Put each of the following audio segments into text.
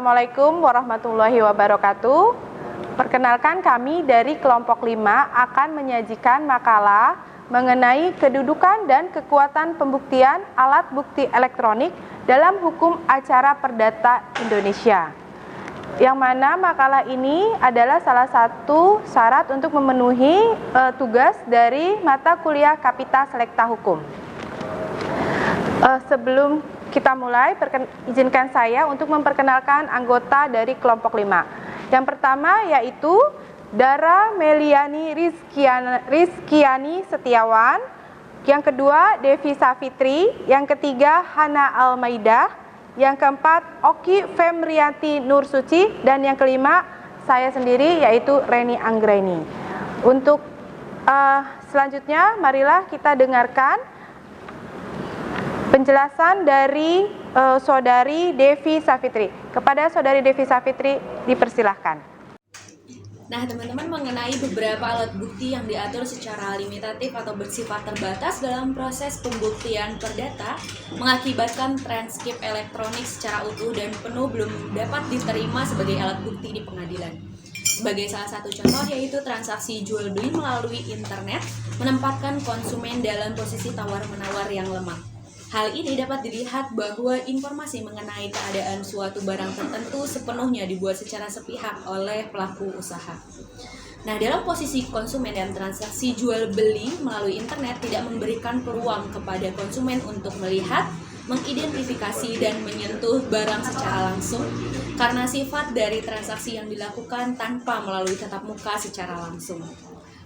Assalamualaikum warahmatullahi wabarakatuh. Perkenalkan, kami dari kelompok 5 akan menyajikan makalah mengenai kedudukan dan kekuatan pembuktian alat bukti elektronik dalam hukum acara perdata Indonesia. Yang mana makalah ini adalah salah satu syarat untuk memenuhi tugas dari mata kuliah Kapita Selekta Hukum. Sebelum kita mulai, izinkan saya untuk memperkenalkan anggota dari kelompok 5. Yang pertama yaitu Dara Meliani Rizkiani Setiawan. Yang kedua Devi Safitri. Yang ketiga Hana Almaidah. Yang keempat Oki Femrianti Nursuci. Dan yang kelima saya sendiri yaitu Reni Anggraini. Untuk selanjutnya marilah kita dengarkan penjelasan dari Saudari Devi Safitri. Kepada Saudari Devi Safitri dipersilahkan. Nah, teman-teman, mengenai beberapa alat bukti yang diatur secara limitatif atau bersifat terbatas dalam proses pembuktian perdata mengakibatkan transkrip elektronik secara utuh dan penuh belum dapat diterima sebagai alat bukti di pengadilan. Sebagai salah satu contoh yaitu transaksi jual beli melalui internet menempatkan konsumen dalam posisi tawar-menawar yang lemah. Hal ini dapat dilihat bahwa informasi mengenai keadaan suatu barang tertentu sepenuhnya dibuat secara sepihak oleh pelaku usaha. Nah, dalam posisi konsumen dan transaksi jual beli melalui internet tidak memberikan peluang kepada konsumen untuk melihat, mengidentifikasi dan menyentuh barang secara langsung karena sifat dari transaksi yang dilakukan tanpa melalui tatap muka secara langsung.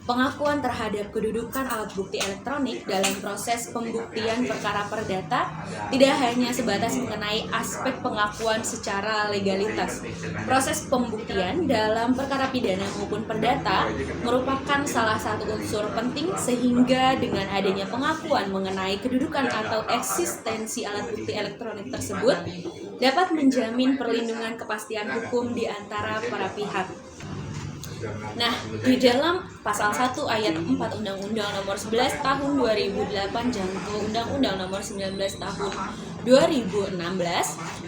Pengakuan terhadap kedudukan alat bukti elektronik dalam proses pembuktian perkara perdata tidak hanya sebatas mengenai aspek pengakuan secara legalitas. Proses pembuktian dalam perkara pidana maupun perdata merupakan salah satu unsur penting sehingga dengan adanya pengakuan mengenai kedudukan atau eksistensi alat bukti elektronik tersebut dapat menjamin perlindungan kepastian hukum di antara para pihak. Nah, di dalam pasal 1 ayat 4 Undang-Undang Nomor 11 Tahun 2008 jangko Undang-Undang Nomor 19 Tahun 2016,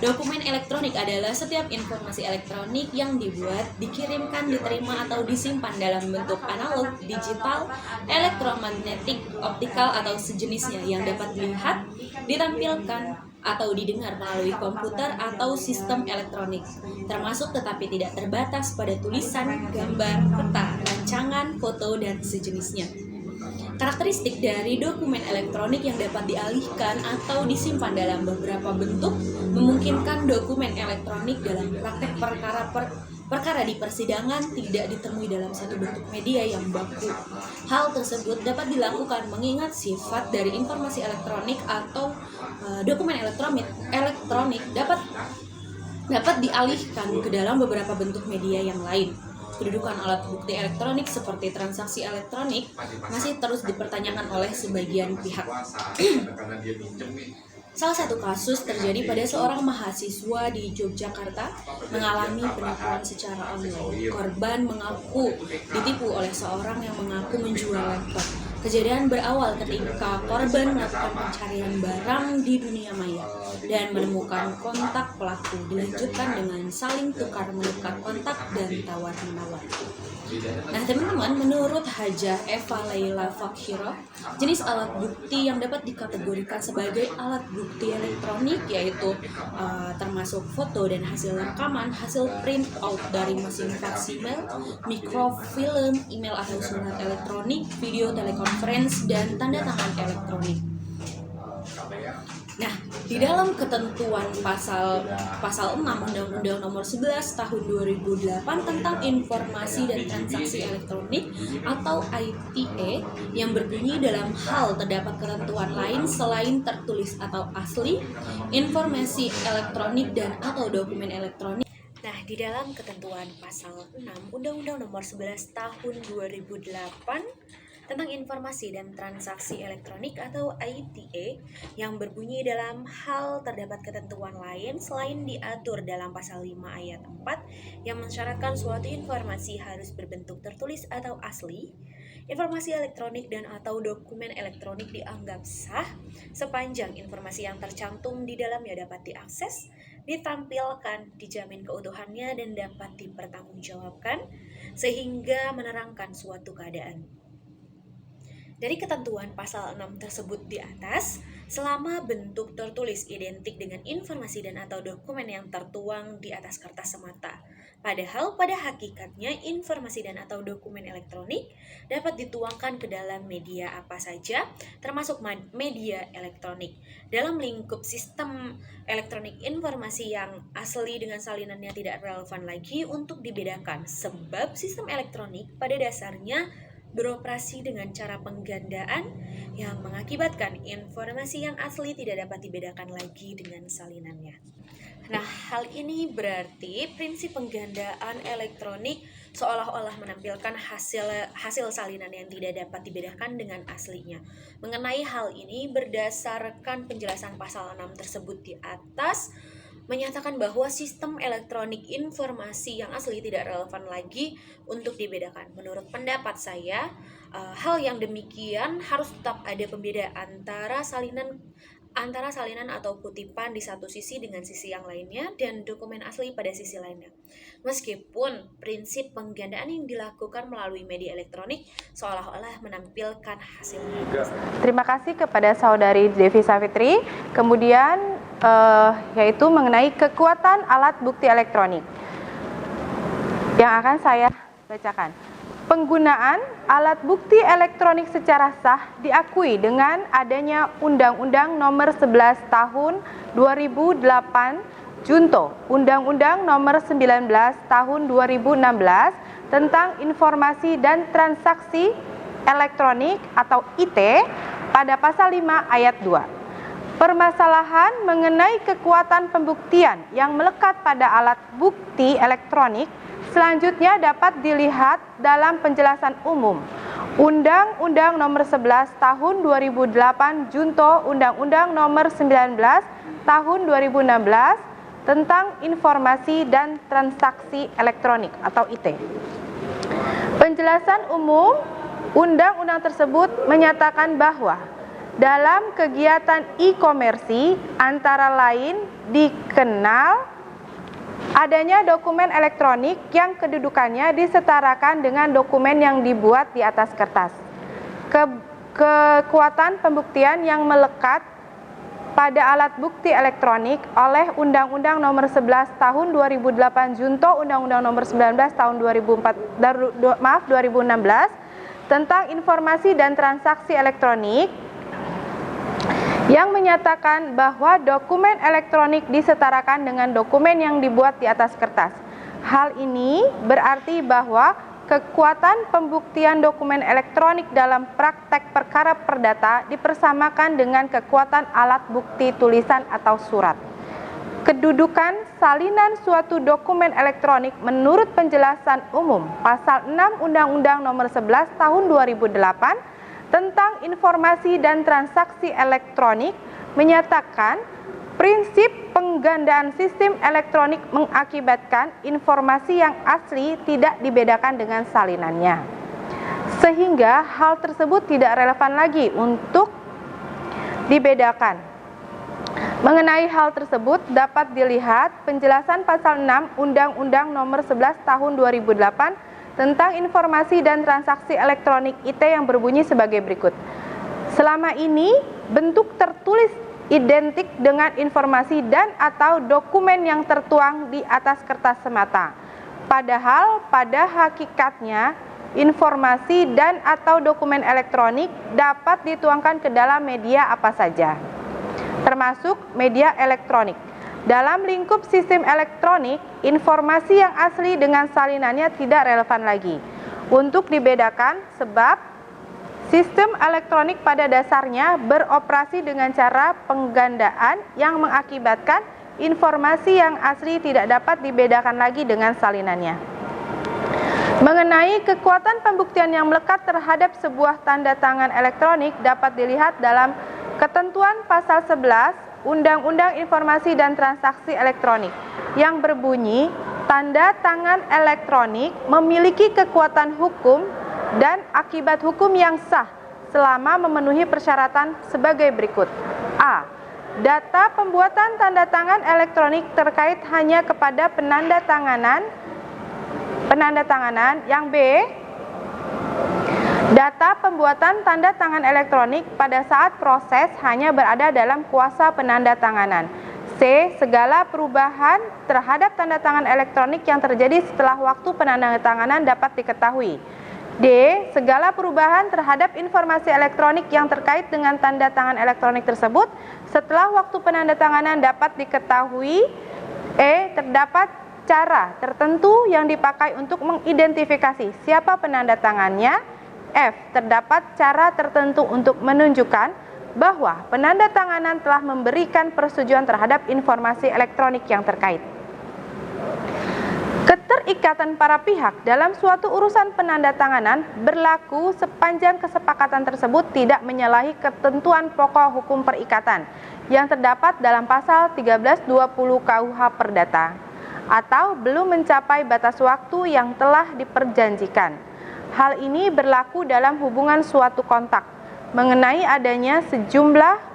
dokumen elektronik adalah setiap informasi elektronik yang dibuat, dikirimkan, diterima atau disimpan dalam bentuk analog, digital, elektromagnetik, optikal atau sejenisnya yang dapat dilihat, ditampilkan atau didengar melalui komputer atau sistem elektronik, termasuk tetapi tidak terbatas pada tulisan, gambar, peta, rancangan, foto, dan sejenisnya. Karakteristik dari dokumen elektronik yang dapat dialihkan atau disimpan dalam beberapa bentuk memungkinkan dokumen elektronik dalam praktek perkara di persidangan tidak ditemui dalam satu bentuk media yang baku. Hal tersebut dapat dilakukan mengingat sifat dari informasi elektronik atau dokumen elektronik dapat dialihkan ke dalam beberapa bentuk media yang lain. Kedudukan alat bukti elektronik seperti transaksi elektronik masih terus dipertanyakan oleh sebagian pihak. Salah satu kasus terjadi pada seorang mahasiswa di Yogyakarta mengalami penipuan secara online. Korban mengaku ditipu oleh seorang yang mengaku menjual laptop. Kejadian berawal ketika korban melakukan pencarian barang di dunia maya dan menemukan kontak pelaku. Dilanjutkan dengan saling tukar-menukar kontak dan tawar-menawar. Nah, teman-teman, menurut Hajah Eva Laila Fakhirah, jenis alat bukti yang dapat dikategorikan sebagai alat bukti elektronik yaitu termasuk foto dan hasil rekaman, hasil print out dari mesin faksimil, mikrofilm, email atau surat elektronik, video telekonferensi, dan tanda tangan elektronik. Nah, di dalam ketentuan pasal 6 Undang-Undang Nomor 11 Tahun 2008 tentang Informasi dan Transaksi Elektronik atau ITE yang berbunyi dalam hal terdapat ketentuan lain selain tertulis atau asli, informasi elektronik dan atau dokumen elektronik. Nah, di dalam ketentuan pasal 6 Undang-Undang Nomor 11 Tahun 2008 tentang informasi dan transaksi elektronik atau ITE yang berbunyi dalam hal terdapat ketentuan lain selain diatur dalam pasal 5 ayat 4 yang mensyaratkan suatu informasi harus berbentuk tertulis atau asli. Informasi elektronik dan atau dokumen elektronik dianggap sah sepanjang informasi yang tercantum di dalamnya dapat diakses, ditampilkan, dijamin keutuhannya dan dapat dipertanggungjawabkan sehingga menerangkan suatu keadaan. Dari ketentuan pasal 6 tersebut di atas, selama bentuk tertulis identik dengan informasi dan atau dokumen yang tertuang di atas kertas semata, padahal pada hakikatnya informasi dan atau dokumen elektronik dapat dituangkan ke dalam media apa saja, termasuk media elektronik. Dalam lingkup sistem elektronik, informasi yang asli dengan salinannya tidak relevan lagi untuk dibedakan, sebab sistem elektronik pada dasarnya beroperasi dengan cara penggandaan yang mengakibatkan informasi yang asli tidak dapat dibedakan lagi dengan salinannya. Nah, hal ini berarti prinsip penggandaan elektronik seolah-olah menampilkan hasil salinan yang tidak dapat dibedakan dengan aslinya. Mengenai hal ini, berdasarkan penjelasan pasal 6 tersebut di atas, menyatakan bahwa sistem elektronik informasi yang asli tidak relevan lagi untuk dibedakan. Menurut pendapat saya, hal yang demikian harus tetap ada pembeda antara salinan atau kutipan di satu sisi dengan sisi yang lainnya dan dokumen asli pada sisi lainnya. Meskipun prinsip penggandaan yang dilakukan melalui media elektronik seolah-olah menampilkan hasilnya. Terima kasih kepada Saudari Devi Savitri. Kemudian yaitu mengenai kekuatan alat bukti elektronik yang akan saya bacakan. Penggunaan alat bukti elektronik secara sah diakui dengan adanya Undang-Undang Nomor 11 Tahun 2008 Junto Undang-Undang Nomor 19 Tahun 2016 tentang Informasi dan Transaksi Elektronik atau IT pada pasal 5 ayat 2. Permasalahan mengenai kekuatan pembuktian yang melekat pada alat bukti elektronik selanjutnya dapat dilihat dalam penjelasan umum Undang-Undang Nomor 11 Tahun 2008 Junto Undang-Undang Nomor 19 Tahun 2016 tentang Informasi dan Transaksi Elektronik atau IT. Penjelasan umum undang-undang tersebut menyatakan bahwa dalam kegiatan e-komersi antara lain dikenal adanya dokumen elektronik yang kedudukannya disetarakan dengan dokumen yang dibuat di atas kertas. Kekuatan pembuktian yang melekat pada alat bukti elektronik oleh Undang-Undang Nomor 11 Tahun 2008 Junto Undang-Undang Nomor 19 Tahun 2016 tentang Informasi dan Transaksi Elektronik yang menyatakan bahwa dokumen elektronik disetarakan dengan dokumen yang dibuat di atas kertas. Hal ini berarti bahwa kekuatan pembuktian dokumen elektronik dalam praktek perkara perdata dipersamakan dengan kekuatan alat bukti tulisan atau surat. Kedudukan salinan suatu dokumen elektronik menurut penjelasan umum pasal 6 Undang-Undang Nomor 11 Tahun 2008 tentang Informasi dan Transaksi Elektronik menyatakan prinsip penggandaan sistem elektronik mengakibatkan informasi yang asli tidak dibedakan dengan salinannya, sehingga hal tersebut tidak relevan lagi untuk dibedakan. Mengenai hal tersebut dapat dilihat penjelasan pasal 6 Undang-Undang Nomor 11 Tahun 2008 tentang Informasi dan Transaksi Elektronik IT yang berbunyi sebagai berikut. Selama ini, bentuk tertulis identik dengan informasi dan atau dokumen yang tertuang di atas kertas semata. Padahal pada hakikatnya, informasi dan atau dokumen elektronik dapat dituangkan ke dalam media apa saja, termasuk media elektronik. Dalam lingkup sistem elektronik, informasi yang asli dengan salinannya tidak relevan lagi untuk dibedakan sebab sistem elektronik pada dasarnya beroperasi dengan cara penggandaan yang mengakibatkan informasi yang asli tidak dapat dibedakan lagi dengan salinannya. Mengenai kekuatan pembuktian yang melekat terhadap sebuah tanda tangan elektronik dapat dilihat dalam ketentuan pasal 11 Undang-Undang Informasi dan Transaksi Elektronik yang berbunyi tanda tangan elektronik memiliki kekuatan hukum dan akibat hukum yang sah selama memenuhi persyaratan sebagai berikut. A. data pembuatan tanda tangan elektronik terkait hanya kepada penanda tanganan. Yang B, data pembuatan tanda tangan elektronik pada saat proses hanya berada dalam kuasa penanda tanganan. C, segala perubahan terhadap tanda tangan elektronik yang terjadi setelah waktu penandatanganan dapat diketahui. D, segala perubahan terhadap informasi elektronik yang terkait dengan tanda tangan elektronik tersebut setelah waktu penandatanganan dapat diketahui. E, terdapat cara tertentu yang dipakai untuk mengidentifikasi siapa penanda tangannya. F, terdapat cara tertentu untuk menunjukkan bahwa penanda tanganan telah memberikan persetujuan terhadap informasi elektronik yang terkait. Keterikatan para pihak dalam suatu urusan penandatanganan berlaku sepanjang kesepakatan tersebut tidak menyalahi ketentuan pokok hukum perikatan yang terdapat dalam pasal 1320 KUH Perdata atau belum mencapai batas waktu yang telah diperjanjikan. Hal ini berlaku dalam hubungan suatu kontak mengenai adanya sejumlah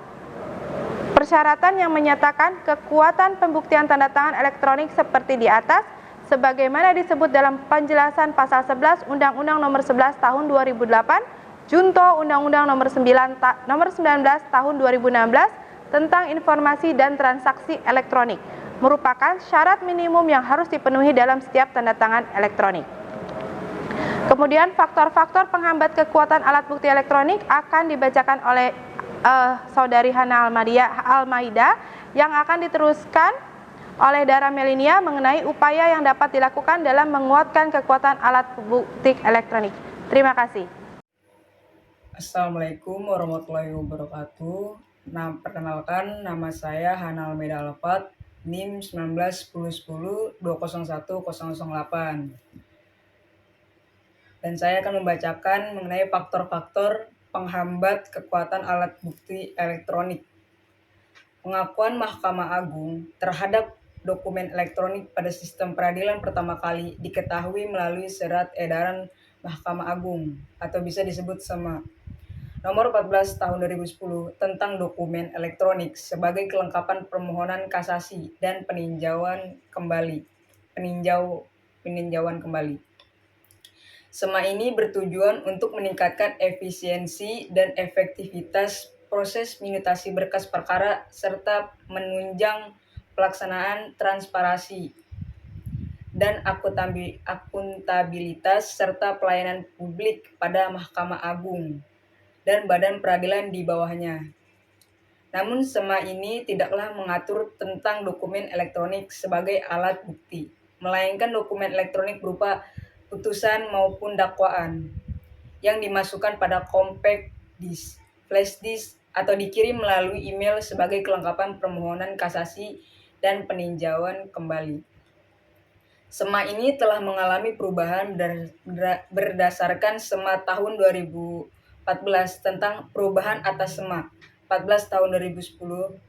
persyaratan yang menyatakan kekuatan pembuktian tanda tangan elektronik seperti di atas sebagaimana disebut dalam penjelasan pasal 11 Undang-Undang Nomor 11 Tahun 2008, Junto Undang-Undang Nomor 19 Tahun 2016 tentang informasi dan transaksi elektronik, merupakan syarat minimum yang harus dipenuhi dalam setiap tanda tangan elektronik. Kemudian faktor-faktor penghambat kekuatan alat bukti elektronik akan dibacakan oleh Saudari Hana Almaida yang akan diteruskan oleh Dara Melinia mengenai upaya yang dapat dilakukan dalam menguatkan kekuatan alat bukti elektronik. Terima kasih. Assalamualaikum warahmatullahi wabarakatuh. Perkenalkan, nama saya Hana Almaida Alfat, NIM 191010201008. Dan saya akan membacakan mengenai faktor-faktor penghambat kekuatan alat bukti elektronik. Pengakuan Mahkamah Agung terhadap dokumen elektronik pada sistem peradilan pertama kali diketahui melalui Surat Edaran Mahkamah Agung atau bisa disebut SEMA Nomor 14 Tahun 2010 tentang dokumen elektronik sebagai kelengkapan permohonan kasasi dan peninjauan kembali. SEMA ini bertujuan untuk meningkatkan efisiensi dan efektivitas proses minutasi berkas perkara serta menunjang pelaksanaan transparansi dan akuntabilitas serta pelayanan publik pada Mahkamah Agung dan badan peradilan di bawahnya. Namun SEMA ini tidaklah mengatur tentang dokumen elektronik sebagai alat bukti, melainkan dokumen elektronik berupa putusan maupun dakwaan yang dimasukkan pada compact disk, flash disk, atau dikirim melalui email sebagai kelengkapan permohonan kasasi dan peninjauan kembali. SEMA ini telah mengalami perubahan berdasarkan SEMA tahun 2014 tentang perubahan atas SEMA 14 tahun 2010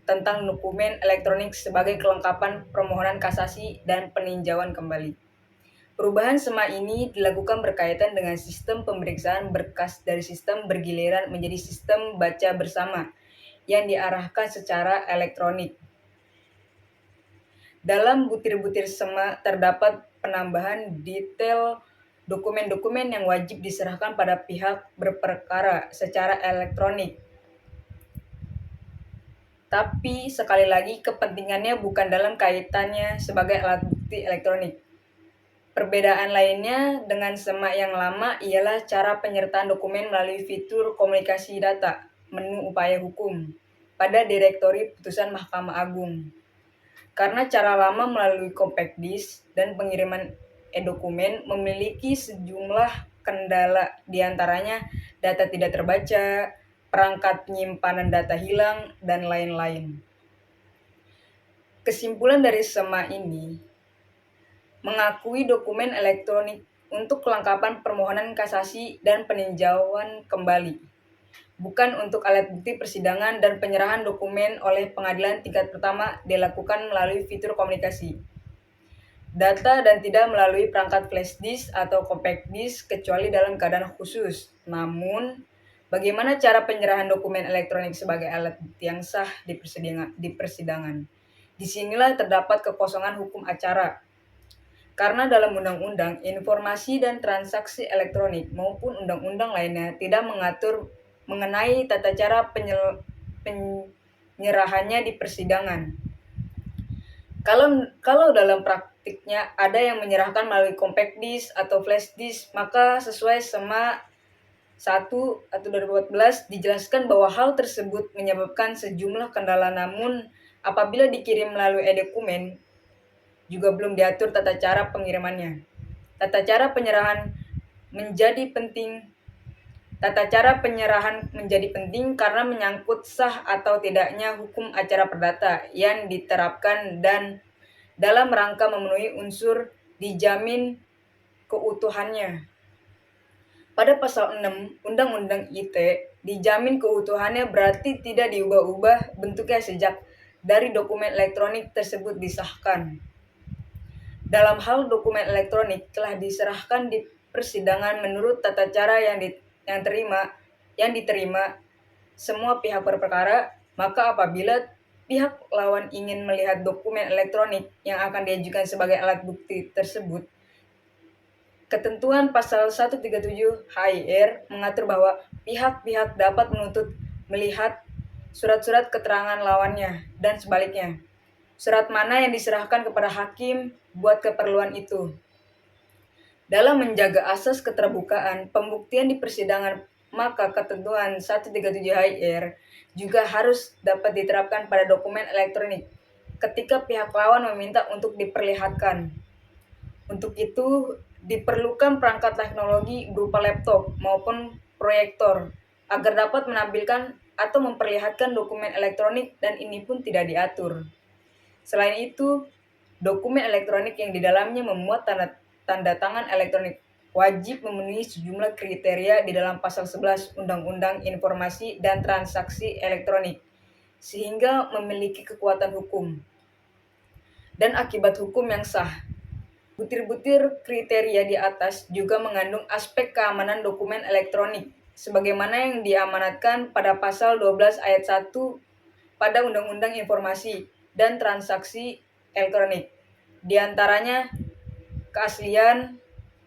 tentang dokumen elektronik sebagai kelengkapan permohonan kasasi dan peninjauan kembali. Perubahan SEMA ini dilakukan berkaitan dengan sistem pemeriksaan berkas dari sistem bergiliran menjadi sistem baca bersama yang diarahkan secara elektronik. Dalam butir-butir SEMA terdapat penambahan detail dokumen-dokumen yang wajib diserahkan pada pihak berperkara secara elektronik. Tapi sekali lagi kepentingannya bukan dalam kaitannya sebagai alat bukti elektronik. Perbedaan lainnya dengan SEMA yang lama ialah cara penyertaan dokumen melalui fitur komunikasi data, menu upaya hukum, pada direktori putusan Mahkamah Agung. Karena cara lama melalui compact disk dan pengiriman e-dokumen memiliki sejumlah kendala, diantaranya data tidak terbaca, perangkat penyimpanan data hilang, dan lain-lain. Kesimpulan dari SEMA ini mengakui dokumen elektronik untuk kelengkapan permohonan kasasi dan peninjauan kembali, bukan untuk alat bukti persidangan, dan penyerahan dokumen oleh pengadilan tingkat pertama dilakukan melalui fitur komunikasi data dan tidak melalui perangkat flash disk atau compact disk kecuali dalam keadaan khusus. Namun, Bagaimana cara penyerahan dokumen elektronik sebagai alat bukti yang sah di persidangan? Disinilah terdapat kekosongan hukum acara. Karena dalam undang-undang, informasi dan transaksi elektronik maupun undang-undang lainnya tidak mengatur mengenai tata cara penyerahannya di persidangan. Kalau dalam praktiknya ada yang menyerahkan melalui compact disk atau flash disk, maka sesuai SEMA 1 atau 2014 dijelaskan bahwa hal tersebut menyebabkan sejumlah kendala, namun apabila dikirim melalui e-dokumen juga belum diatur tata cara pengirimannya. Tata cara penyerahan menjadi penting karena menyangkut sah atau tidaknya hukum acara perdata yang diterapkan dan dalam rangka memenuhi unsur dijamin keutuhannya. Pada pasal 6 Undang-Undang ITE, dijamin keutuhannya berarti tidak diubah-ubah bentuknya sejak dari dokumen elektronik tersebut disahkan. Dalam hal dokumen elektronik telah diserahkan di persidangan menurut tata cara yang diterima semua pihak berperkara, maka apabila pihak lawan ingin melihat dokumen elektronik yang akan diajukan sebagai alat bukti tersebut, ketentuan pasal 137 HIR mengatur bahwa pihak-pihak dapat menuntut melihat surat-surat keterangan lawannya dan sebaliknya. Surat mana yang diserahkan kepada hakim buat keperluan itu. Dalam menjaga asas keterbukaan pembuktian di persidangan, maka ketentuan 137 HIR juga harus dapat diterapkan pada dokumen elektronik ketika pihak lawan meminta untuk diperlihatkan. Untuk itu, diperlukan perangkat teknologi berupa laptop maupun proyektor agar dapat menampilkan atau memperlihatkan dokumen elektronik, dan ini pun tidak diatur. Selain itu, dokumen elektronik yang di dalamnya memuat tanda tangan elektronik wajib memenuhi sejumlah kriteria di dalam pasal 11 Undang-Undang Informasi dan Transaksi Elektronik, sehingga memiliki kekuatan hukum dan akibat hukum yang sah. Butir-butir kriteria di atas juga mengandung aspek keamanan dokumen elektronik, sebagaimana yang diamanatkan pada pasal 12 ayat 1 pada Undang-Undang Informasi dan Transaksi Elektronik. Di antaranya keaslian,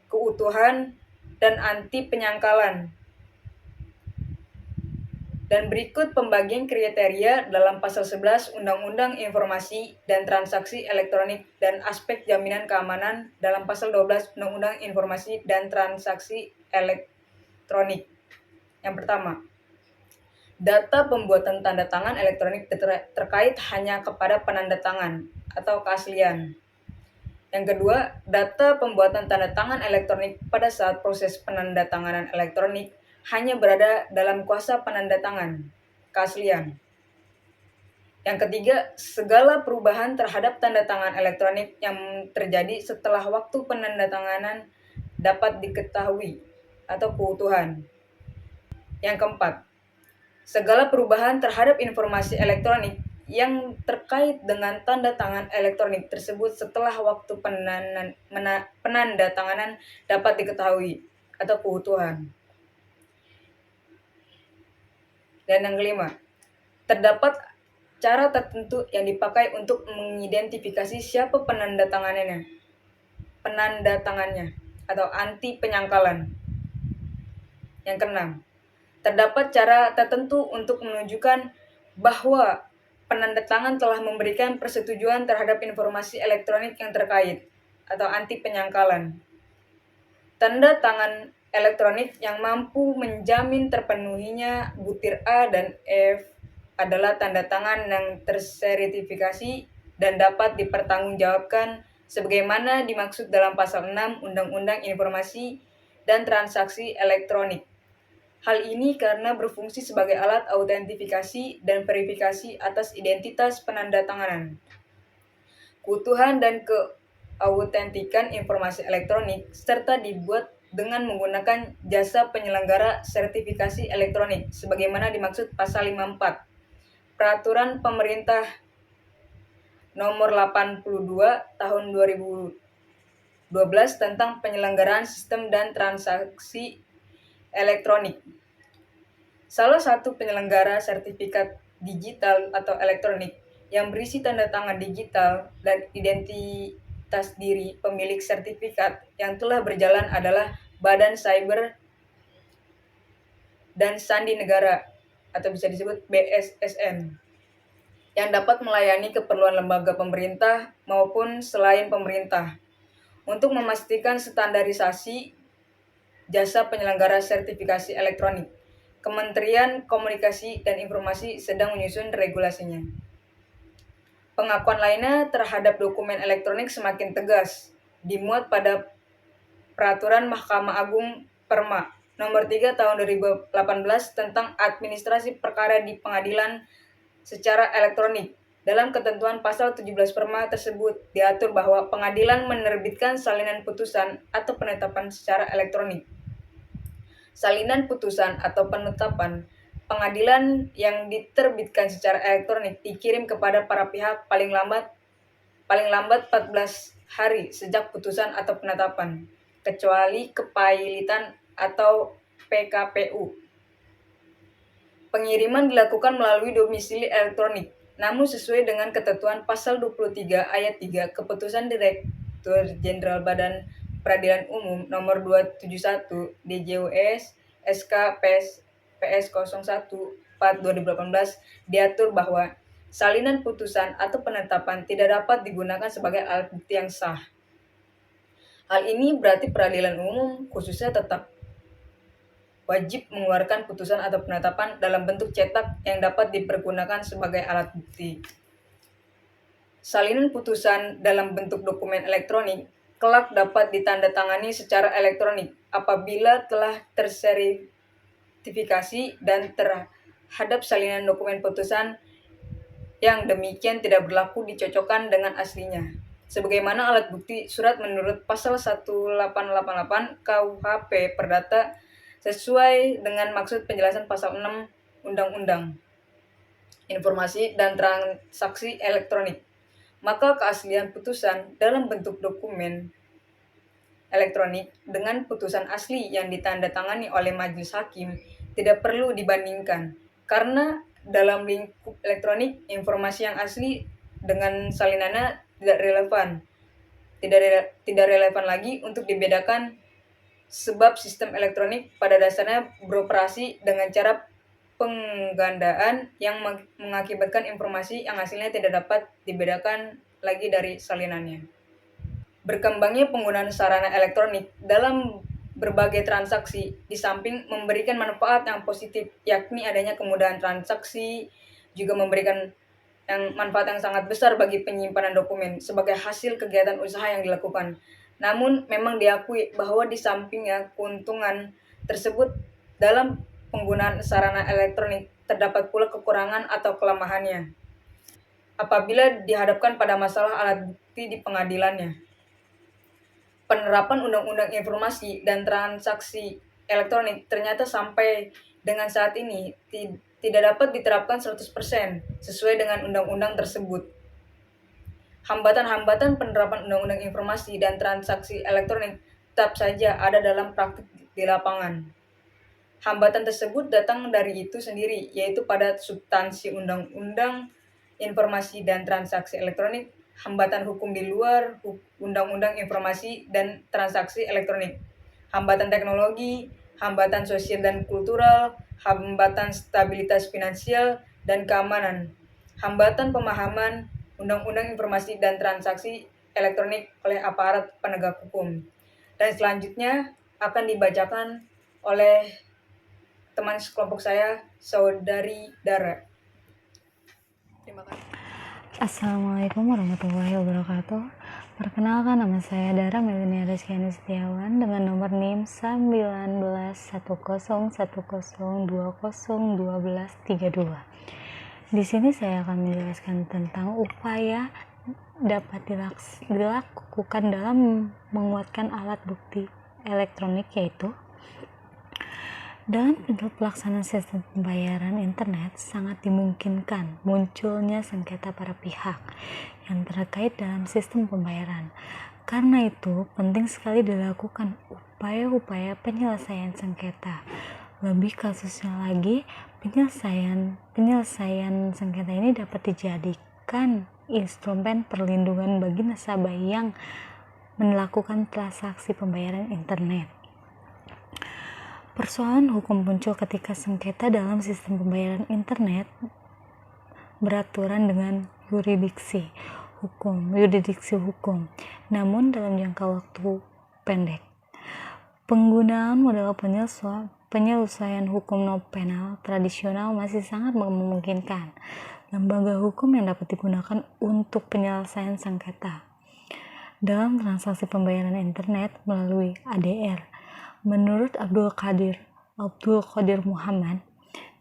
keutuhan, dan anti penyangkalan. Dan berikut pembagian kriteria dalam pasal 11 Undang-Undang Informasi dan Transaksi Elektronik dan aspek jaminan keamanan dalam pasal 12 Undang-Undang Informasi dan Transaksi Elektronik. Yang pertama, data pembuatan tanda tangan elektronik terkait hanya kepada penanda tangan atau keaslian. Yang kedua, data pembuatan tanda tangan elektronik pada saat proses penandatanganan elektronik hanya berada dalam kuasa penanda tangan, keaslian. Yang ketiga, segala perubahan terhadap tanda tangan elektronik yang terjadi setelah waktu penandatanganan dapat diketahui atau keutuhan. Yang keempat, segala perubahan terhadap informasi elektronik yang terkait dengan tanda tangan elektronik tersebut setelah waktu penandatanganan dapat diketahui atau keutuhan. Dan yang kelima, terdapat cara tertentu yang dipakai untuk mengidentifikasi siapa penanda tangannya atau anti penyangkalan. Yang keenam, terdapat cara tertentu untuk menunjukkan bahwa penanda tangan telah memberikan persetujuan terhadap informasi elektronik yang terkait atau anti penyangkalan. Tanda tangan elektronik yang mampu menjamin terpenuhinya butir A dan F adalah tanda tangan yang tersertifikasi dan dapat dipertanggungjawabkan sebagaimana dimaksud dalam pasal 6 Undang-Undang Informasi dan Transaksi Elektronik. Hal ini karena berfungsi sebagai alat autentifikasi dan verifikasi atas identitas penandatanganan. Keutuhan dan keautentikan informasi elektronik serta dibuat dengan menggunakan jasa penyelenggara sertifikasi elektronik sebagaimana dimaksud pasal 54 Peraturan Pemerintah Nomor 82 Tahun 2012 tentang penyelenggaraan sistem dan transaksi elektronik. Salah satu penyelenggara sertifikat digital atau elektronik yang berisi tanda tangan digital dan identitas diri pemilik sertifikat yang telah berjalan adalah Badan Cyber dan Sandi Negara atau bisa disebut BSSN yang dapat melayani keperluan lembaga pemerintah maupun selain pemerintah untuk memastikan standarisasi jasa penyelenggara sertifikasi elektronik. Kementerian Komunikasi dan Informasi sedang menyusun regulasinya. Pengakuan lainnya terhadap dokumen elektronik semakin tegas, dimuat pada Peraturan Mahkamah Agung Perma Nomor 3 Tahun 2018 tentang administrasi perkara di pengadilan secara elektronik. Dalam ketentuan pasal 17 Perma tersebut diatur bahwa pengadilan menerbitkan salinan putusan atau penetapan secara elektronik. Salinan putusan atau penetapan pengadilan yang diterbitkan secara elektronik dikirim kepada para pihak paling lambat 14 hari sejak putusan atau penetapan, kecuali kepailitan atau PKPU. Pengiriman dilakukan melalui domisili elektronik, namun sesuai dengan ketentuan pasal 23 ayat 3 Keputusan Direktur Jenderal Badan Peradilan Umum Nomor 271 DJUS SK PS 01/4/2018 diatur bahwa salinan putusan atau penetapan tidak dapat digunakan sebagai alat bukti yang sah. Hal ini berarti peradilan umum khususnya tetap wajib mengeluarkan putusan atau penetapan dalam bentuk cetak yang dapat dipergunakan sebagai alat bukti. Salinan putusan dalam bentuk dokumen elektronik kelak dapat ditandatangani secara elektronik apabila telah tersertifikasi dan terhadap salinan dokumen putusan yang demikian tidak berlaku dicocokkan dengan aslinya. Sebagaimana alat bukti surat menurut pasal 1888 KUHP Perdata sesuai dengan maksud penjelasan pasal 6 Undang-Undang Informasi dan Transaksi Elektronik. Maka keaslian putusan dalam bentuk dokumen elektronik dengan putusan asli yang ditandatangani oleh majelis hakim tidak perlu dibandingkan, karena dalam lingkup elektronik informasi yang asli dengan salinannya tidak relevan. Tidak relevan lagi untuk dibedakan sebab sistem elektronik pada dasarnya beroperasi dengan cara penggandaan yang mengakibatkan informasi yang hasilnya tidak dapat dibedakan lagi dari salinannya. Berkembangnya penggunaan sarana elektronik dalam berbagai transaksi di samping memberikan manfaat yang positif, yakni adanya kemudahan transaksi, juga memberikan manfaat yang sangat besar bagi penyimpanan dokumen sebagai hasil kegiatan usaha yang dilakukan. Namun memang diakui bahwa di sampingnya keuntungan tersebut dalam penggunaan sarana elektronik terdapat pula kekurangan atau kelemahannya apabila dihadapkan pada masalah alat bukti di pengadilannya. Penerapan Undang-Undang Informasi dan Transaksi Elektronik ternyata sampai dengan saat ini tidak dapat diterapkan 100% sesuai dengan undang-undang tersebut. Hambatan-hambatan penerapan Undang-Undang Informasi dan Transaksi Elektronik tetap saja ada dalam praktik di lapangan. Hambatan tersebut datang dari itu sendiri, yaitu pada substansi Undang-Undang Informasi dan Transaksi Elektronik, hambatan hukum di luar Undang-Undang Informasi dan Transaksi Elektronik, hambatan teknologi, hambatan sosial dan kultural, hambatan stabilitas finansial dan keamanan, hambatan pemahaman Undang-Undang Informasi dan Transaksi Elektronik oleh aparat penegak hukum. Dan selanjutnya akan dibacakan oleh teman sekelompok saya, Saudari Dara. Terima kasih. Assalamualaikum warahmatullahi wabarakatuh. Perkenalkan, nama saya Dara Melania Rizkyani Setiawan dengan nomor NIM 191010201232. Di sini saya akan menjelaskan tentang upaya dapat dilakukan dalam menguatkan alat bukti elektronik, yaitu dalam bentuk pelaksanaan sistem pembayaran internet sangat dimungkinkan munculnya sengketa para pihak yang terkait dalam sistem pembayaran. Karena itu, penting sekali dilakukan upaya-upaya penyelesaian sengketa Lebih kasusnya lagi, penyelesaian sengketa ini dapat dijadikan instrumen perlindungan bagi nasabah yang melakukan transaksi pembayaran internet. Persoalan hukum muncul ketika sengketa dalam sistem pembayaran internet beraturan dengan yurisdiksi hukum, namun dalam jangka waktu pendek. Penggunaan model penyelesaian hukum non-penal tradisional masih sangat memungkinkan lembaga hukum yang dapat digunakan untuk penyelesaian sengketa dalam transaksi pembayaran internet melalui ADR. Menurut Abdul Qadir Muhammad,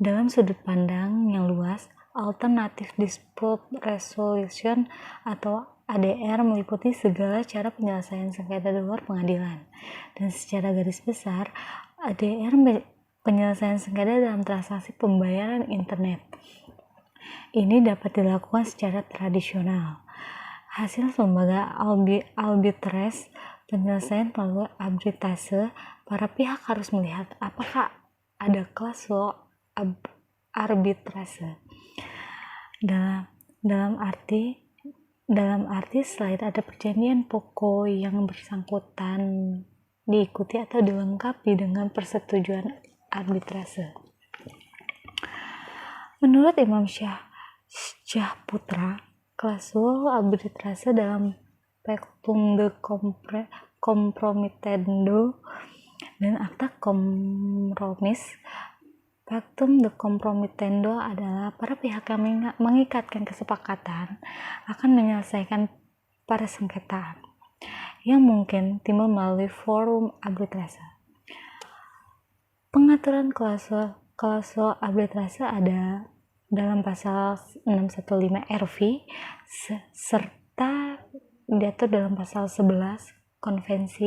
dalam sudut pandang yang luas, Alternative Dispute Resolution atau ADR meliputi segala cara penyelesaian sengketa di luar pengadilan. Dan secara garis besar, ADR penyelesaian sengketa dalam transaksi pembayaran internet. Ini dapat dilakukan secara tradisional. Hasil lembaga arbitrase penyelesaian melalui arbitrase, para pihak harus melihat apakah ada klausul arbitrase. Dalam arti selain ada perjanjian pokok yang bersangkutan diikuti atau dilengkapi dengan persetujuan arbitrase. Menurut Imam Syahputra, klausul arbitrase dalam Pactum de Compromitendo dan Akta Kompromis. Pactum de Compromitendo adalah para pihak yang mengikatkan kesepakatan akan menyelesaikan para sengketa yang mungkin timbul melalui forum arbitrase. Pengaturan klausul arbitrase ada dalam pasal 615 RV serta diatur dalam pasal 11 Konvensi